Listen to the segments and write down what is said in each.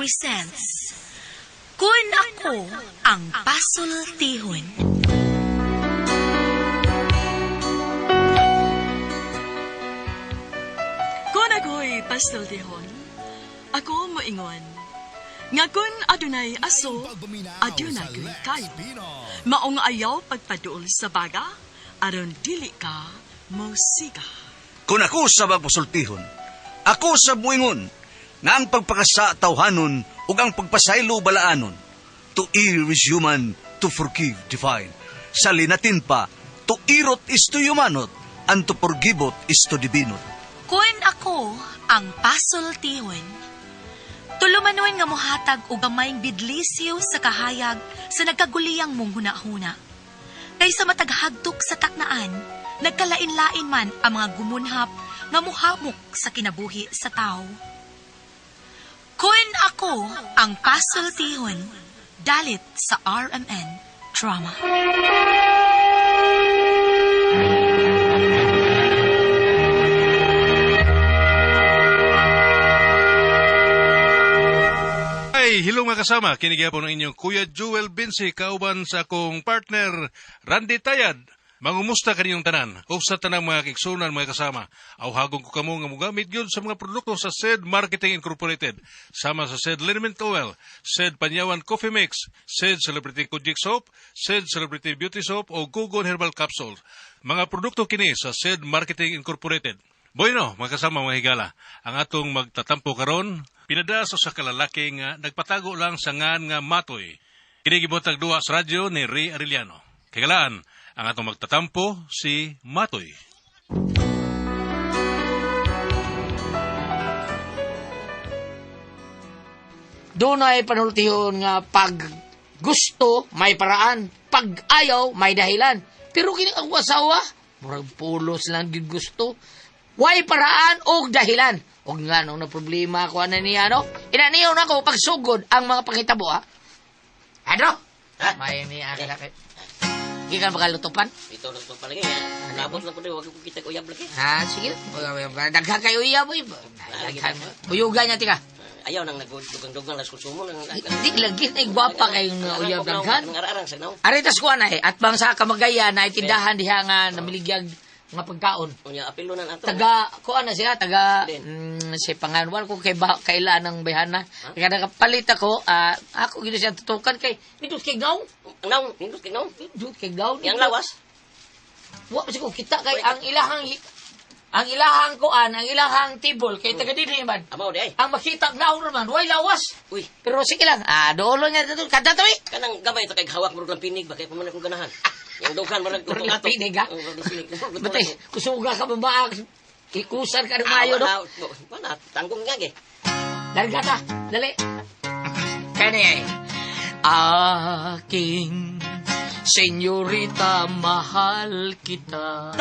presents Kun Ako Ang Pasultihon. Kun ako'y pasultihon, ako moingon. Nga kun adunay aso, adunay kayo. Maong ayaw pagpaduol sa baga, aron dili ka musiga. Kung ako sa magpasultihon, ako sa muingon, nga ang pagpakasa tawhanon ug ang pagpasaylo balaanon. To err is human, to forgive divine. Sa linatin pa, to irot is to humanot, and to forgivot is to divinot. Kun Ako Ang Pasultihon. Tulumanon nga mohatag og gamayng bidlisyo sa kahayag sa nagkaguliyang mong hunahuna. Kaysa mataghagtok sa taknaan, nagkalain-lain man ang mga gumunhap nga muhamok sa kinabuhi sa tao. Kun Ako Ang Pasultihon, dalit sa RMN Drama. Ay, hello mga kasama. Kinigihapon ng inyong Kuya Joel Binsi, kauban sa akong partner, Randy Tayad. Mangumusta kaninyong tanan o sa tanang mga kiksunan mga kasama. Awhagong ko kamo nga mugamit yun sa mga produkto sa SED Marketing Incorporated. Sama sa SED Liniment Oil, SED Panyawan Coffee Mix, SED Celebrity Kojic Soap, SED Celebrity Beauty Soap o Gugon Herbal Capsule. Mga produkto kini sa SED Marketing Incorporated. Bueno, mga kasama mga higala, ang atong magtatampo karon, pinadaso sa kalalaki nga nagpatago lang sa ngan nga Matoy. Kinigibotag duwa sa radyo ni Ray Arellano. Kagalaan, ang atong magtatampo si Matoy. Doon ay panultihon nga pag gusto, may paraan. Pag ayaw, may dahilan. Pero kini ang asawa, murag pulos lang gid gusto. Way paraan o dahilan. O nga nung na problema ko na niya, no? Inaniyaw na ko pagsugod ang mga pangitabo, ha? Ano? May niya kakakit. Hindi ka makalutupan? Ito lang pa lagi. Nabot lang ko din, wag ko kita uyab lagi. Sige. Daghan kayo iya mo. Buyugan niya, tika. Ayaw nang nagdugang-dugang las konsumo nang Di lagi na gwapa kayong uyab daghan. Ngararang sa naw. Aritas ko na at bang sa kamagayan na itindahan diha nga namiligyan nga pagkaon. Unya apilo na ato. Taga kuan na siya, taga si panganwal ko kay kailan ng behana. Kaya nakapalit ako, ako gino siya tutukan kay nindot kay gaw. Naw, nindot kay naw. Nindot kay gaw. Yang lawas. Wa pa ko kita kay ang ilahang kuan, ang ilahang tibol kay taga dinhi man. Amaw di ay. Ang makita naon naman, way lawas. Uy, Pero sige lang, doolo niya dito, kada to eh. kanang gamay to kay hawak mo lang pinig ba kay puman akong ganahan. Yang dughan marag Pero tutong yung ato. pinig, ha? Batay, kusuga ka babaag, ikusan ka ng mayo, no? Wala, tanggong nga ge. Larga ka, dali. Kani, aking senyorita, mahal kita.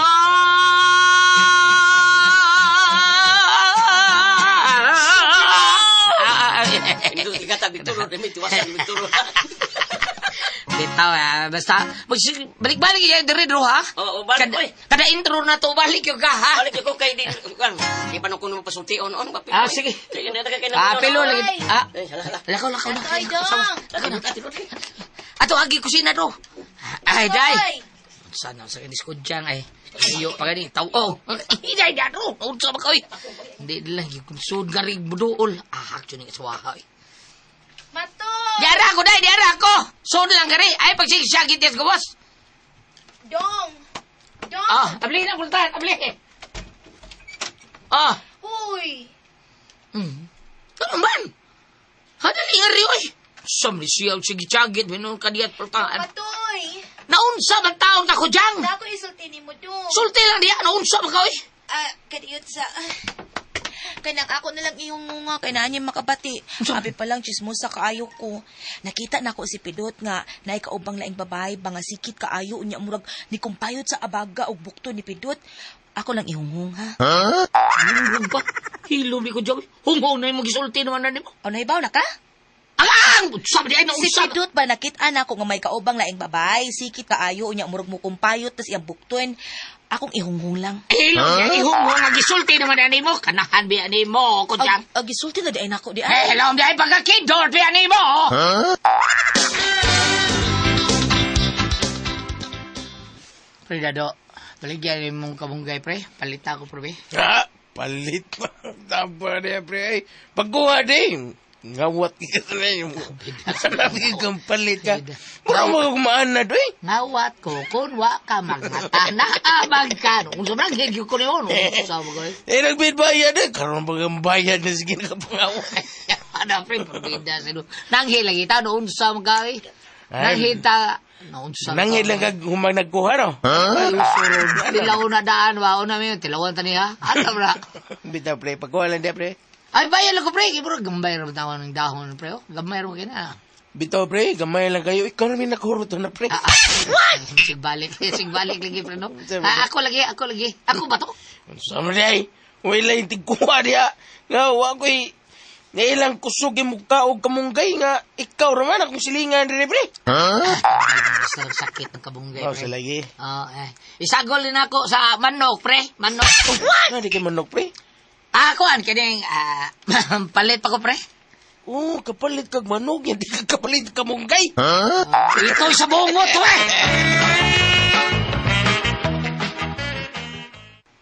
Indot kata bituro demi tuwasan bituro. Bitaw, basta, balik-balik yan, dire-dro, ha? Oo, balik, oy. Kada intro na to, balik yung ka, ha? Balik ko kay di kan. Di pa nung kuno pasultion on ba? Sige. Sige na kay Pilo lagi. Lakaw. Lakaw. Ato, agi kusina do. Ay, day. Sana sa diskudyang, ay. Iyo, pagani, tao. Day, do. Unsa ba kayo? Hindi lang, yung sud garig buduol. Actually, nga sawaha, Mato! Diara ako, day, diara ako. Sud lang gari. Ay, pagsigsagit yan, gawas. Dong! Abli na, kultahan, abli. Uy! Ano man? Hadali nga rin, oy. Samli siya, sige tsagit, minun kadiyat pultahan. Matoy! Naunsa man taon ka ko dyan? Dako isulti ni mo dong. Sulti lang diya, naunsa man ka, oy. Kadiyot sa... Kanang ako na lang iyong nga, kay na niya makabati. Abi pa lang, chismosa kaayo ko. Nakita na ko si Pidot nga, na ikaubang laing babae, banga sikit kaayo, unya murag ni kumpayot sa abaga o bukto ni Pidot. Ako lang ihunghung, ha? Hilom ba? Hilom di ko dyan. Hunghong na yung magisulti naman na ni mo. O, naibaw na ka? Ang! Sabi di ay Si naunsa. Pidot ba nakita na ko nga may kaubang laing babae, sikit kaayo, unya murag mo kumpayot, tas iyang bukton. Akong ihunghong lang. Ihong mo nga gisulti naman ani mo. Kanahan bi ani mo ko dyan. Gisulti na di ay nako di Eh, hello, di ay pagkakidor bi ani mo. Pre, Dado, baligyan mong kabunggay, pre. Palita ko, pre. Palit pa. Tapa niya, pre. Ay, pagkuha din. Ngawat ka sa na yung... Hanapin kang palit ka. Mura mo kumaan na doy. Ngawat ko, kunwa ka magmata, naabag ka. Kung sobrang higyo ko niyo, sabi ko Nagbid bayad eh. Karoon ba ang bayad na sige nakapangawa. Ano, pre, pabida sa doon. Nanghil lagi ta, noon sa magkawin. Nanghil ta, noon sa... Nanghil lang kag humang nagkuha, no? Ay, usurod. Tilaw na daan, wao na may tilawan ta niya. Ano, bra? Bitaw, pre. Pagkuha lang dia, pre. Ay, bayan lang ko, pre. Bro, gambay rin tawan ng dahon, pre. Gambay rin kina. Bitaw, pre. Gamay lang kayo. Ikaw namin nakurot na, pre. Sigbalik lagi, pre, no? Ako lagi. Ako ba to? Sama niya, eh. Wala yung tigkuha niya. Nga, wako'y... Nga ilang kusog yung mukha o kamunggay nga. Ikaw naman akong silingan rin, pre. Sakit ng kabunggay, Oh, pre. sa lagi. Isagol din ako sa manok, pre. Manok. Ano, di ka manok, pre? Ako, kining, palit pa ko, pre. Oo, kapalit kag manok. Hindi ka kapalit kamunggay. Ito'y sa bungot, to, eh.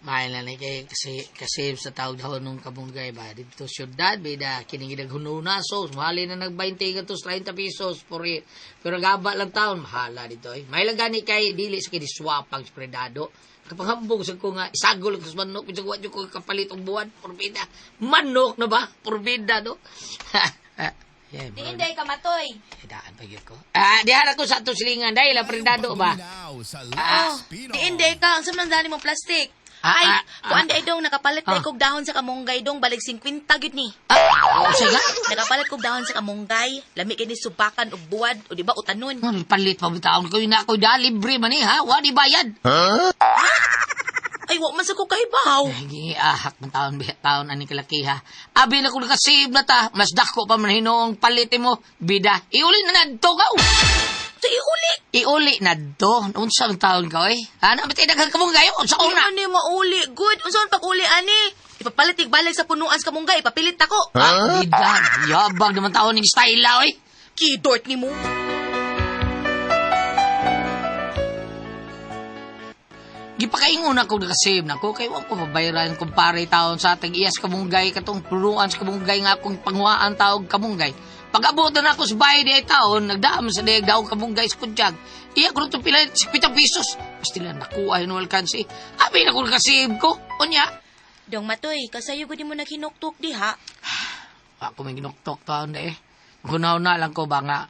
Mahal na kasi sa tawag daw nung kabunggay ba dito syudad bida kining hununa so mahali na nag-20 gatos 30 pesos pero gaba lang taon mahala dito eh may lang gani kay dili sa kiniswapang spredado kapangambog sa ko nga isagol ko sa manok pito ko kapalit og buwan porbida manok na ba porbida no yeah, Di inday ka matoy. daan pa gyud ko diha ko sa ato silingan dahil la predado ba Di inday ka ang samang dani mo plastic. Ay, kung anday dong nakapalit na kog dahon sa kamunggay dong balik 50 gyud ni. Sige. Nakapalit kog dahon sa kamunggay, lami kini subakan og buwad o di ba utanon. Palit pa bitaon ko na ako da libre man ha, wa di bayad. Ay, wa man sa ko kahibaw. Hindi ahak ng taon ani kalaki ha. Abi na ko nakasave na ta, mas dako pa man hinoong palit mo, bida. Iuli na nadto ka. Sa iuli. Iuli na do. Unsang taon ka eh? Ano bitay daghang kamunggay unsa una? Ano yung mauli? Good. Unsa man pag-uli ani? Ipapalit balik sa punuan sa kamunggay, ipapilit ako. Bida, yabag naman taon ning style oy. Kidort ni mo. Gipakaingon ako nakasave na ko kay wa ko mabayaran kumpare taon sa atong iyas kamunggay katong punuan sa kamunggay nga akong panguhaan taog kamunggay. Pag-abot na ako sa bahay di ay taon, nagdaan sa dayag daong kamunggay sa kudyag. Iya ko rin pila 50 pesos. Basta lang nakuha yung alkansi. Abi na ko nakasave ko. Unya. Dong matoy, kasayo gud mo naghinuktok di ha. Ako may ginuktok taon na eh. Gunaw na lang ko ba nga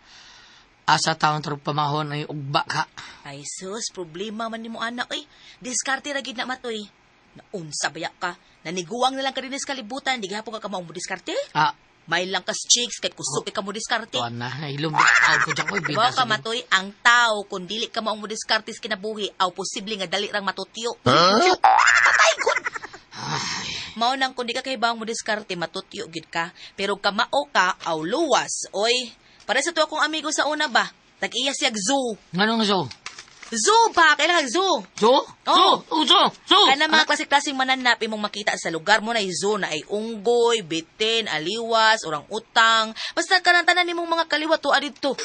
asa taon tarong pamahon ay ugba ka. Ay sus, problema man ni mo anak eh. Diskarte ra gid na matoy. Naunsa baya ka? Naniguang na lang ka rin sa kalibutan, di gahapon ka kamaong mo diskarte? May lang kas chicks, kahit kusupin ka mo diskarte. Tuan na, ilumbi tao ko dyan ko. Bawa ka matoy, ang tao, kung dili ka maong mo diskarte sa kinabuhi, aw posible nga dali rang matutyo. Patay ko! Mao nang kung di ka kahibaong mo diskarte, matutyo gid ka. Pero kamao ka, aw luwas. Oy, para sa to akong amigo sa una ba? Tag-iya siyag zoo. Anong so? Zoo ba? Kailangan zoo. So? So? Kana mga klasik-klasing mananap imong makita sa lugar mo na zoo na ay unggoy, bitin, aliwas, orang utang. Basta karantanan nimong mga kaliwat tuwa dito.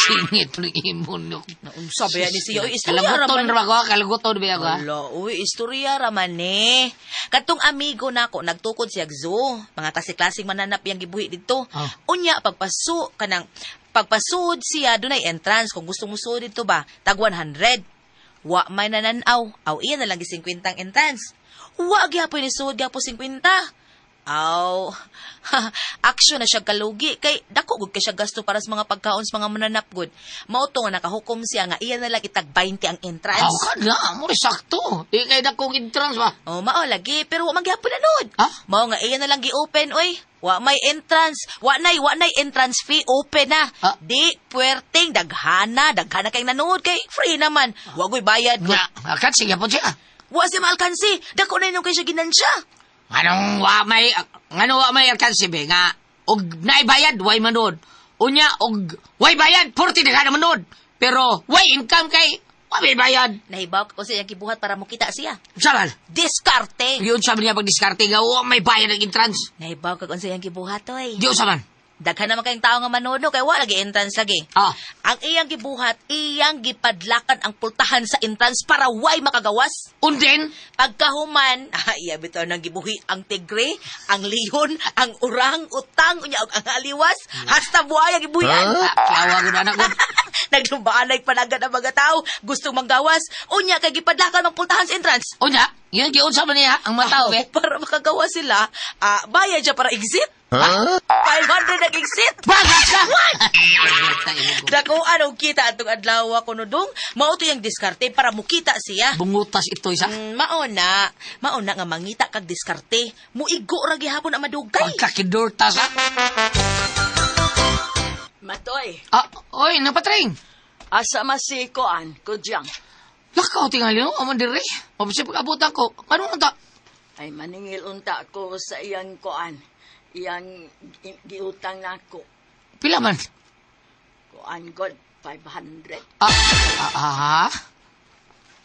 Singit ng imon. Unsa ba yan ni siya? Istorya Kalaguton raman. ra ko, kalaguton ba ako? Ala, uy, istorya raman eh. Katong amigo nako nagtukod siya zoo. Mga klasik-klasing mananap yang gibuhi dito. Unya pagpasud siya dunay entrance kung gusto mo sud dito ba tag 100 wa may nananaw aw iya na lang gi 50 ang entrance wa gyapon ni sud gyapon 50 aw aksyon na siya kalugi kay dako gud kay siya gasto para sa mga pagkaon sa mga mananap gud mao to nga nakahukom siya nga iya na lang itag 20 ang entrance Kada mo sakto di kay dakong entrance ba mao lagi pero wa man gyapon nanod mao nga iya na lang gi-open oy. Wa may entrance. Wa nay entrance fee. Open na. Di, puwerteng, daghana kay nanood kay free naman. Wa ko'y bayad. Akan siya po siya. Wa siya maalkansi. Dako na yun kay siya ginansya. Anong wa may alkansi be nga og naibayad way manood. Unya og way bayad 40 na manood. Pero way income kay Wala bayad. Nahibaw ko sa iyang gibuhat para mukita siya. Saman, Diskarte! yun sabi niya pag-diskarte nga, may bayad ng entrance. Nahibaw ka kung sa iyang gibuhat, oy. Di saman. Daghan naman kayong tao nga manono, kay wala lagi entrance lagi. Ah, Ang iyang gibuhat, iyang gipadlakan ang pultahan sa entrance para way makagawas. undin, Pagkahuman, iya bitaw nang gibuhi ang tigre, ang lihon, ang urang, utang, unya og ang aliwas, hasta buhay ang gibuhian. kiawa ko na anak ko. Naglumbaan panagan ang mga tao, gustong manggawas, unya kay gipadlakan ang pultahan sa entrance. O niya, yun giyon sa niya, ang mga tao, eh. Para makagawas sila, bayad siya para exit. 500 ang exit. Bagas ka! Dako anong kita atong adlaw ko no dong, mao to yung diskarte para mukita siya. Bungutas ito isa. Mauna nga mangita kag diskarte. Muigo ra gihapon ang madugay. Pagkakidortas, ha? Matoy, Oy, napatring. asa masikoan, kudyang. Lakaw tingali, no? Aman dire. Mabisi pag-abutan ko. Ano na ta? Ay maningil unta ko sa iyang koan. Iyang giutang nako. Pila man? Koan god 500.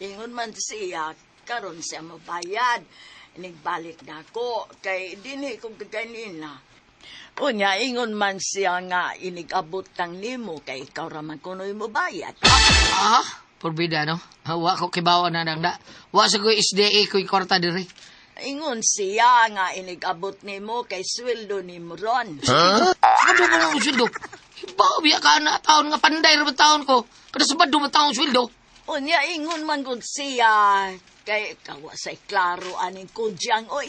Ingon man siya, karon siya mabayad. Nigbalik nako kay dinhi ko gaganina. Unya ingon man siya nga inigabot tang nimo kay ikaw ra man kunoy mo bayad. Porbida, no? Wa ko kibawa na nang da. Wa sa ko SDA ko kwarta dire. Ingon siya nga inigabot nimo kay sweldo nimo ron. Sabado mo ang sweldo. Ibaw, biya ka na taon nga panday ra taon ko. Kada sabado mo taon sweldo. Unya ingon man gud siya kay kawa say klaro aning kudyang oy.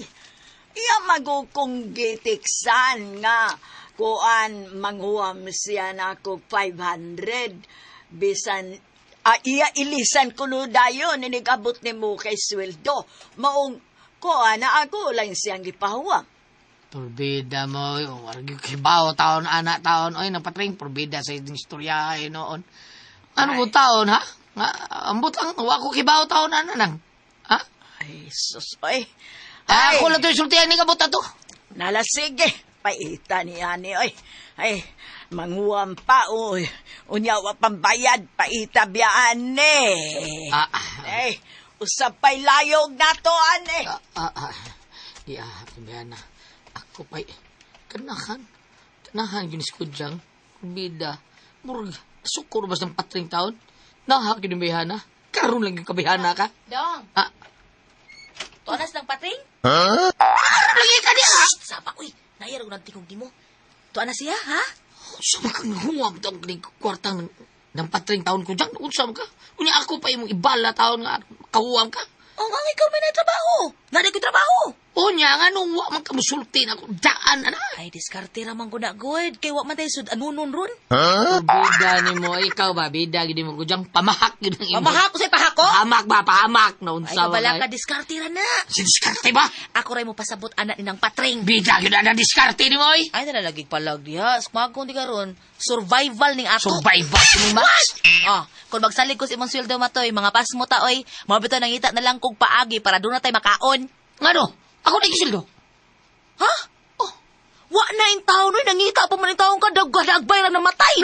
Iya magukong gitiksan nga kuan manghuam siya nako 500 bisan iya ilisan kuno dayon inigabot nimo kay sweldo. Maong kuan na ako lang siyang gipahuwam. Porbida mo, wargi kibaw taon anak taon. Oy, napatring porbida sa istorya noon. Ano ko taon, ha? Nga, ambot ang wa ko kibaw taon anak nang. Ha? Ay sus oy. Ako lang to isultihan ni kabot to. Nala sige, paita ni ani oy. Ay, manguam pa oy. Unya wa pambayad paita biyaan ni. Ay, usap pa'y layog na to ane. Di kumbihan na. Ako pa'y kanahan ginis ko diyang bida. Murag, sukur bas ng 4 taon. Nahak kinumbihan na. Karoon lang yung kabihan na ka. Dong. Tuanas ng patring? Lagi ka niya, ha? Sapa, uy. Nayarog ng tingog di mo. Tuanas siya, ha? Saan kang huwam itong kwartang ng 4 taon ko dyan? Unsam ka? Unya ako pa yung ibala taon nga kahuwam ka. O nga, ikaw may natrabaho. Nga ko trabaho. Unya nga nung wa man kamusulti na ako daan, ana. Ay, diskarte ramang ko na, good. Kay wak man tayo sud anunon ron. Bida ni mo, ikaw ba? Bida, gini mo ko dyan. Pamahak yun ang imo. Pamahak ko sa'y pahako? Pahamak ba? Pahamak. Ay, Naunsa kabala ka, diskarte ra na. Sidiskarte ba? Ako rin mo pasabot anak ni ng patring. Bida, yun na diskarte ni mo, eh. Ay, nalalagig palag diha. Smakong di karon. Survival ning ato. Survival ni Max. Kung magsalig ko sa imong sweldo matoy, mga pasmo ta oy, mabito nangita na lang kog paagi para doon na tayo makaon. Ngano? Ako na ikisildo. Ha? Oh, wa na yung taon oy, nangita pa man yung taon ka, dagbaday lang namatay.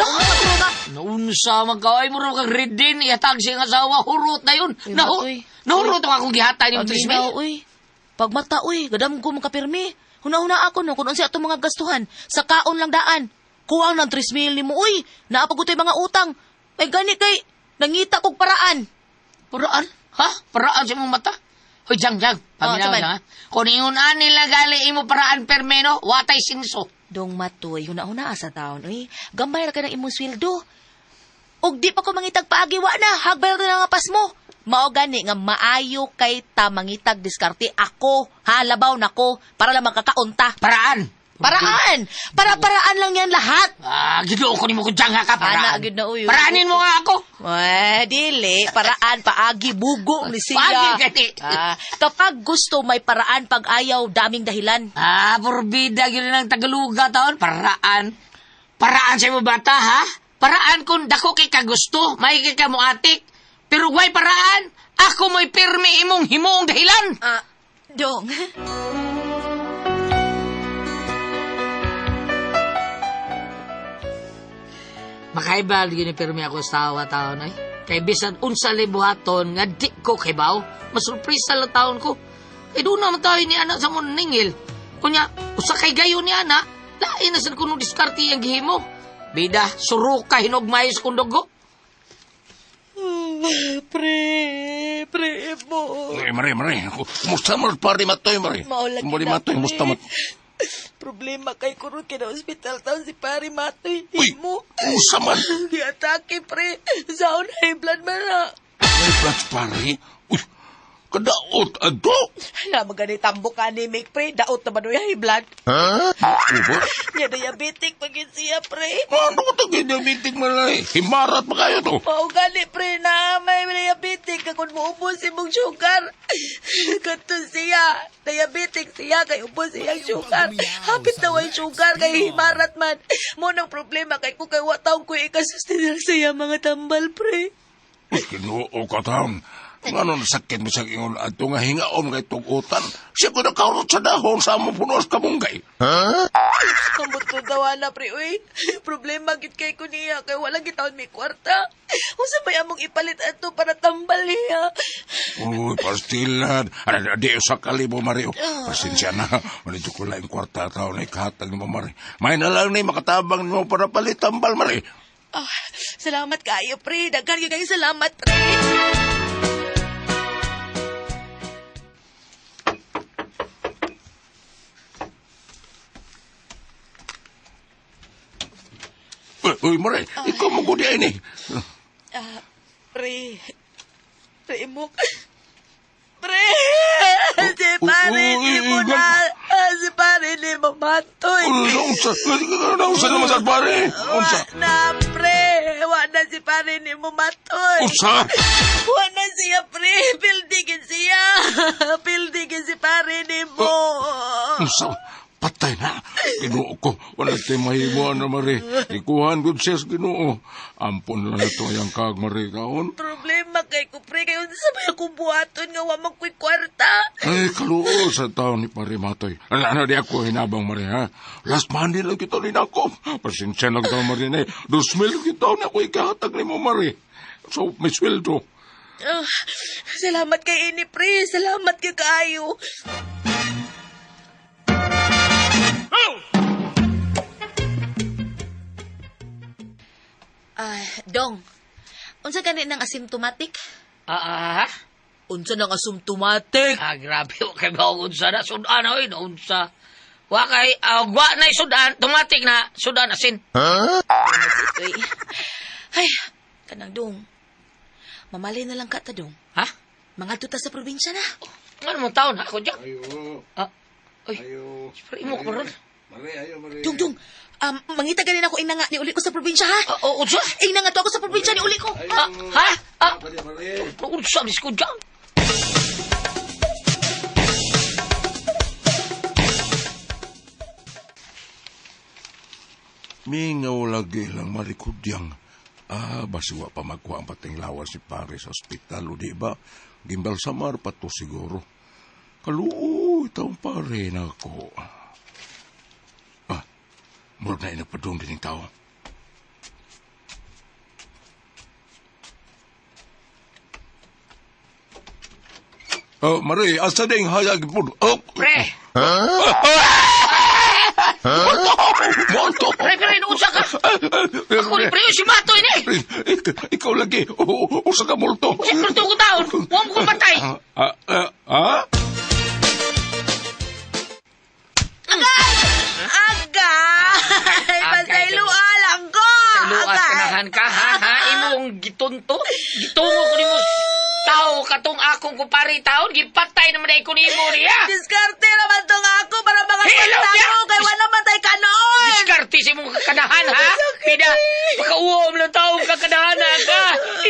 Naunsa magkaway mo rin kang redin, ihatag siyang asawa, hurot na yun. Uy, matoy. Nahurot ang akong gihatan yung Paglinaw, 3,000. uy. Pagmata, uy, gadam ko makapirmi. Huna-huna ako no, kung ano siya itong mga gastuhan. Sa kaon lang daan. Kuwang ng 3,000 ni mo, uy. Naapagutoy mga utang. Ay, gani kay, nangita kog paraan. Paraan? Ha? Paraan sa mong mata? Hoy, Jang. Paminaw saman. ha? Kung ingunan nila gali imo paraan permeno, watay sinso. Dong matoy, huna-huna sa taon, uy. Gambay ra ka ng imong sweldo. Og di pa ko mangitag paagi, wa na. Hagbay ra nga pas mo. Mao gani nga maayo kay ta mangitag diskarte ako. Ha, labaw nako para lang makakaunta. Paraan? Paraan lang yan lahat. Ginuo ko ni mo ko Jang ha ka, paraan. Ana, gid na, uy. Paraanin mo nga ako. Dili. Paraan, paagi, bugo, ni siya. Paagi, gani. Kapag gusto, may paraan. Pag ayaw, daming dahilan. Porbida, gini ng Tagaluga taon. Paraan. Paraan sa mo bata, ha? Paraan kung dako kay kagusto, may kay kamuatik. Pero way paraan, ako mo'y pirmi imong himong dahilan. Dong. Makaibal, gini pirmi ako sa tawa taon, ay. Kay bisan unsa libuhaton nga di ko kay baw, masurpresa lang taon ko. Kay doon naman tayo ni anak sa mong ningil. Kunya, usa kay gayo ni anak, lain na sa kuno diskarte yung gihimo. Bida, suruka hinugmayos kong dugo. Pre mo. Mari. Kumusta mo, pare Matoy, Mari? Maulag Mari na, Matoy, pre. kumusta mo? Problema kay kurot kay na ospital taon si Pari Matoy. Uy, Mo. kumusta man? Giatake, pre. Saon high blood man na. May plats, pare. Uy, kadaot, ado. Hala, magani tambok ka ni Mick, pre. Daot na ba doon high blood? Ubo? Niya diabetic pagin siya, pre. Ano ko tagi diabetic man lang eh? Himarat pa kayo to. Mao gani, pre, na may diabetic kakon mo ubos imong sugar. Kato siya. Diabetic siya kay ubos iyang sugar. Hapit na way sugar kay himarat man. Mo nang problema kay ko kay wataw ko ikasustinal siya mga tambal, pre. Uy, kinuo ka taon. Ano nasakit mo sa ingon ato nga hingaon kay tugutan? Siya ko nakaurot sa dahon sa among punos kamunggay. Kamot ko daw na, pre, uy. Problema git kay ko niya kay wala gitaon may kwarta. Usa ba among ipalit ato para tambal niya? Uy, pastilan. Ano, di sa kalibo, Mario. Pasensya na. Manito ko lang kwarta tao na ikahatag ni mo, Mari. May na lang na makatabang mo para palit tambal, Mari. Ah, salamat kayo, pre. Daghan kayo salamat, pre. Uy, Mari, ikaw mo ko diyan eh. Pre mo. Pre! Si pare ni mo na. Si pare ni mo matoy. Unsa naman sa pare? Unsa? Na, pre. Wala si pare ni mo matoy. Unsa? Wala siya, pre. Pildigin siya. Pildigin si pare ni mo. Unsa? Patay na. Ginoo ko. Wala tayo mahimo na, Mari. Ikuhan ko siya sa ginoo. Ampun lang ito yung kag, Mari, kaon. Problema kay ko, pre. Kayo sa may akong buhaton nga wamang ko'y kwarta. Ay, kaluo sa taon ni Pare Matoy. Ano di ako hinabang, Mari, ha? Last Monday lang kita rin ako. Pasensya lang taon, Mari, na 2,000 kita na ako ikahatag ni mo, Mari. So, may sweldo. Salamat kay ini, pre. Salamat kay kayo. Dong, unsa gani ng asymptomatic? Unsa nang asymptomatic? Grabe, kay ba unsa na sudan oy, unsa. Wa kay wa na sudan, automatic na sudan asin. Uy. Ay, kanang dong. Mamalay na lang ka ta, dong. Ha? Mga tuta sa probinsya na. Ano mo taon ako diyan? Ayo. Ay. Ayo. Siyempre mo ko ron. Mari, ayo, Mari. Dong. Mangita ganin ako ina nga ni uli ko sa probinsya, ha? Unsa? Ina nga to ako sa probinsya ni uli ko. Ha? Mari. Unsa bis ko diyan? Mingaw lagi lang marikudyang. Basiwa pa magkuha ang pating lawas si pare sa ospital, o diba? Gimbal samar pa to siguro. Kaluoy, taong pare na ako. Murag na inagpadong din yung tao. Mari, asa din hayag po. Pre! Monto! Pre, unsa ka? Ako ni pre, si Mato ini. Ikaw lagi. Usa ka multo. Siyempre ko taon. Huwag mo ko patay. Agay! Pasayloa lang ko! Luas kanahan ka, ha? Imong gitunto? Gitungo ko ni mo tao katong akong kupari taon, gipatay naman ay ko ni mo niya. Diskarte naman tong ako para mga Hello, pagta ya! mo kay wala matay ka noon! Diskarte si mong kakanahan, ha? Pida, makauwam na taong kakanahan na ka.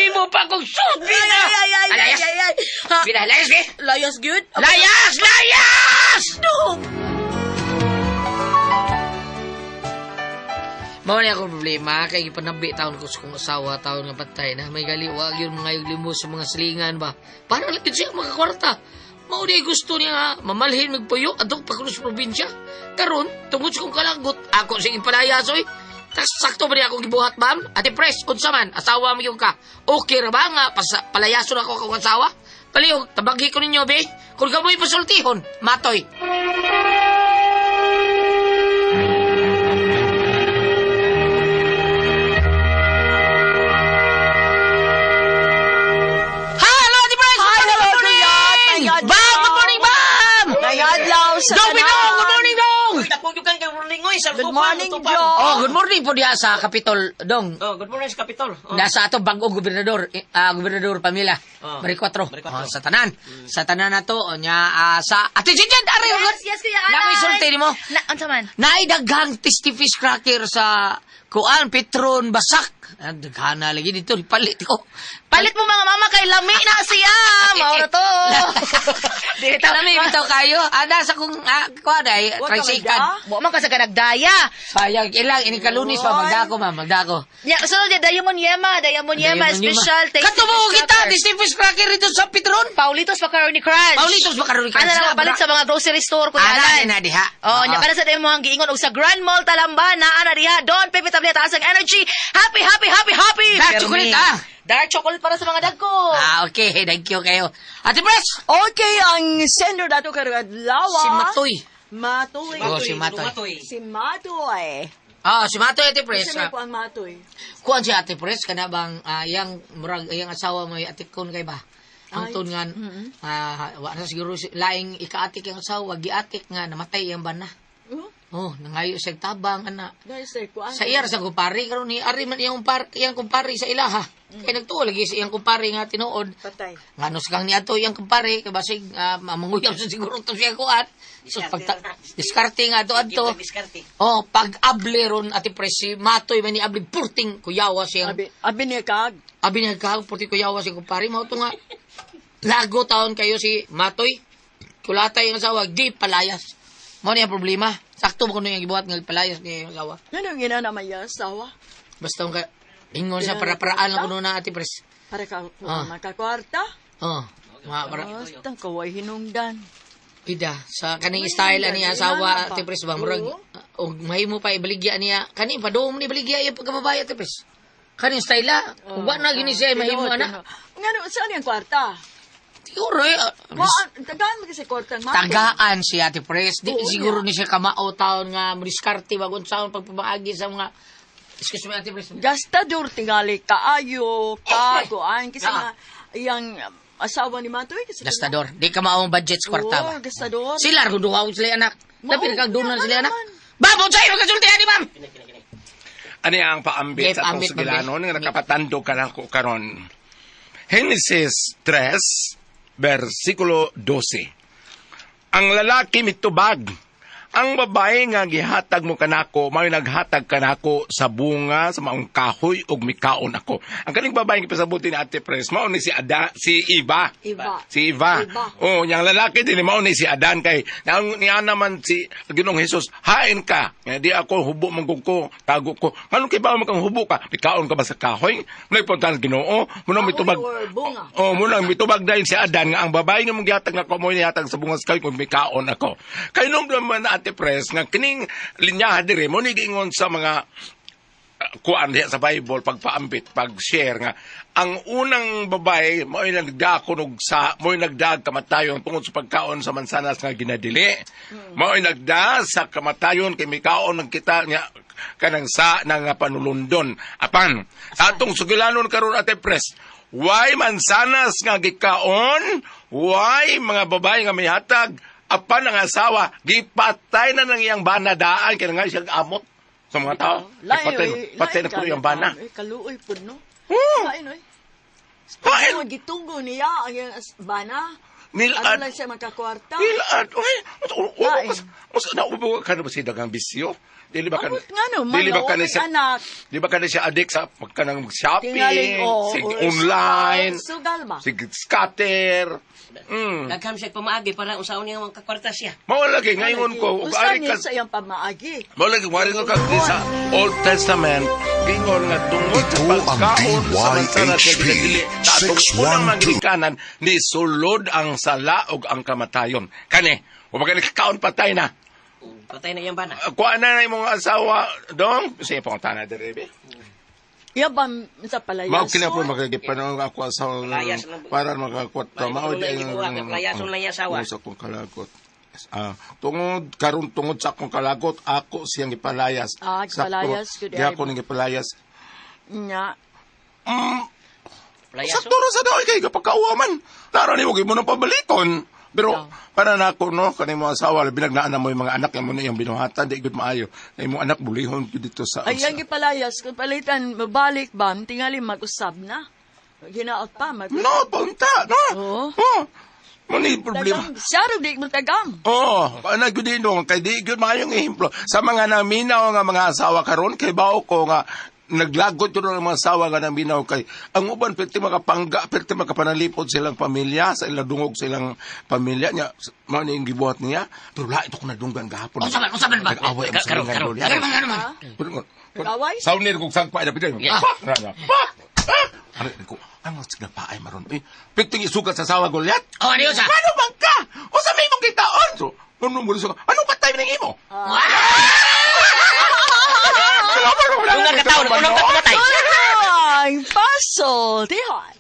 Imo pa kong subi na. Ay! Pida, layas, eh? Layas good? Layas! Layas! Mao ni ako problema kay gipanabi taon ko sa kong asawa taon nga patay na may galiwag yun mga limos sa mga silingan ba para lang siya makakwarta. Mao di gusto niya nga mamalhin magpuyo atong pagkulo sa probinsya. Karon tungod sa kong kalagot ako sing ipalayas oy. Tas sakto ba niya akong gibuhat, ma'am? Ate Pres, unsa man, asawa mo yung ka. Okay ra ba nga, palayason ako akong asawa? Palihog, tabagi ko ninyo, be. Kung kamoy pasultihon, matoy. Hello, Ate Pres! Hello, Good morning! Kuyat! My God, Ma'am, good morning, ma'am! Nayadlaw sa Dong, Bidong! Good morning, Dong! Uy, tapog yung kang karulingoy sa Good lupa, morning, lutupan. Joe. Oh, good morning po diha sa Kapitol, Dong. Oh, good morning sa Kapitol. Oh. Nasa ato bagong gobernador, gobernador Pamela. Oh. Maricotro. Maricotro. Sa tanan. Sa tanan na to, nya sa Ate Jinjan, are Yes, Kuya Alan. Nako isulti nimo. Unsa man? Naidaghang tasty fish cracker sa kuan Petron Basak. Daghana lagi dito ipalit ko. Palit mo mga mama kay lami na siya. Maura to. Dito lami bitaw kayo. Ada sa kung kuan ay Wa ka tricycle. Mo man ka sa kanagdaya. Sayang ilang ini kalunis pa magdako ma'am, magdako. Ya, sunod ya Diamond Yema special taste. Kato mo kita tasty fish cracker dito sa Petron. Paulitos Macaroni Crunch. Paulitos Macaroni Crunch. Ano na palit sa mga grocery store Kuya Alan. Ana na diha. Oh, nya para sa demo ang giingon og sa Grand Mall Talambana ana diha. Don Pepe tableta asang energy. Happy. Dark chocolate, Dark chocolate para sa mga dagko. Okay, thank you kayo. Ate Pres! Okay, ang sender dato karadlawa. Si Matoy. Matoy. Oh, si Matoy. Matoy. Si Matoy. Si Matoy, Ate Pres. Kasi may po ang Matoy. Kuhan si Ate Pres, kana bang yang asawa mo atikon kay ba? Ang Ay, tun nga, wala siguro laing ikaatik yung asawa, giatik nga, namatay yung bana. Oh, nangayo sa tabang, ana. Dahil sa kuan. Sa iyar sa kumpari, karon ni ari man yung kumpari sa ilaha. Kaya nagtuo lagi sa iyang kumpari nga tinuod. Patay. Nga nos kang niato yung kumpari, kay basig mamanguyam sa siguro to siya kuan. So diskarte nga to adto. Diskarte. Oh, pag-able ron Ate Pres, si Matoy man ni abli purting kuyawa siyang. Abi niya kag. Abi niya kag purting kuyawa si kumpari mao to nga. Lago taon kayo si Matoy. Kulatay ang asawa, di palayas. Mao ni ang problema. Sakto mo kuno yung gibuhat nga palayas ni ang asawa. Yan ang ina na may asawa. Basta ka ingon sa para-paraan lang kuno na Ate Pres. Para ka Ah. makakwarta. Oh, para Basta kaway hinungdan. Ida, sa kaning style ani asawa Ate Pres ba murag og mahimo pa ibaligya niya kani padom ni baligya yung pagkababay Ate Pres. Kaning style ug wa na gini siya mahimo ana. Ngano saan yung kwarta? Siguro Tagaan mo kasi kwarta ng Matoy. tagaan si Ate Pres. Di Oo, siguro ni siya kamao taon nga modiskarte bagon saon pagpamaagi sa mga excuse me Ate Pres. Gastador tingali kaayo, kaguan kasi nga iyang asawa ni Matoy kasi Gastador, di ka maong budget sa kwarta ba? Gastador. Sila duha sila anak. Lapit kag dunan Ano sila anak. naman? Babo sayo kasulti ani ma'am. Ani ang paambit Yes, sa akong ambit, sugilanon ambit. nga nakapatando ka na ko karon. Genesis 3 versikulo 12. Ang lalaki mitubag, ang babae nga gihatag mo kanako, may naghatag kanako sa bunga, sa maong kahoy ug mikaon ako. Ang kaning babae nga pasabuti ni Ate Pres, mao ni si Eva. Iba. Si Eva. Eva. Oh, yang lalaki din mao ni si Adan kay niya naman si Ginoong Hesus, hain ka. Nga di ako hubo mangko tago ko. Nganong kay ba kang hubo ka? Pikaon ka ba sa kahoy? May puntahan Ginoo. Muna mitubag. or bunga. Oh, muna mitubag dahil si Adan nga ang babae nga mong gihatag nga mo nihatag sa bunga sa kahoy kung mikaon ako. Kay nung naman Ate Pres nga kining linyahan dire mo ni giingon sa mga kuan diha sa Bible pagpaambit, pag-share nga ang unang babae mo ay nagdakon og sa mo ay nagdag kamatayon tungod sa pagkaon sa mansanas nga ginadili. Mo ay nagda sa kamatayon kay mikaon ng kita nga kanang sa nang panulundon. Apan sa atong sugilanon karon Ate Pres, why mansanas nga gikaon, why mga babae nga may hatag apan ang asawa gipatay na ng iyang banadaan kaya nga siyang amot sa mga tao. Patay na ko yung bana. Kaluoy po, no? Oh, Lain, oy. Lain. Ano, gitunggo niya ang iyang bana. Ano nilad. lang siya magkakwarta? Nilad. Lain. Mas naubo ka na ba siya dagang bisyo? Dili ba ka Abot nga no, dili ba ka na malaw siya anak. di ba ka na siya addict sa pagkanang shopping, Tingaling, sig online, Sugal ba? sig scatter. Dagham siya pamaagi para usaon niya mga kakwarta siya. Mao lagi ngayon ko ug Usa ari niya ka sa iyang pamaagi. mao lagi wari ko kag sa Old Testament gingon nga tungod sa Ito ang pagkaon sa mansanas nga DYHP ginadili atong 612. unang manghikanan ni sulod ang sala ug ang kamatayon kani o baka nakakaon patay na Patay na iyang bana. Kuha na na imong asawa, dong. Sige pong tanah diri, be. Iya ba sa palayason? Mao kina po magagipanong ako asawa Layas lang. para makakwat. Mao di Layason lang yung asawa. Sa akong kalagot. Tungod sa akong kalagot, ako siyang ipalayas. Ipalayas, Sakto, good di ako nang ipalayas. Nya. Layason. Sakto ra sa daw kay kapagkauwaman. Laro ni mo gyud mo nang pabalikon. Pero para na ako no kanay mo asawa binagnaan na mo yung mga anak mo na yung binuhatan di gud maayo. Ay mo anak bulihon gud dito sa Ay, ang gipalayas, kung palitan, mabalik ba, tingali mag-usab na. Ginaot pa, No, punta, no. Oo. Mani problema. Siya rin di mo tagam. Oo, nagudi no kay di gyud maayong ehemplo sa mga naminaw nga mga asawa karon kay bao ko nga naglagot yun ng mga asawa nga naminaw kay ang uban perti makapangga perti makapanalipod silang pamilya sa ilang dungog silang pamilya niya mao ni gibuhat niya pero lahi ito ko nadunggan gahapon Usaban ba? nag-away ang Karon, silingan karon. doon Nag-away? saunir kong sangpa na piday Yeah. ano sigla paay maron pikting isugat sa asawa Goliath Oh, ano yun sa? ano bang ka o sa may mong kitaon so ano patay ng imo Unang kataon, unang patay. Ang paso, tihon.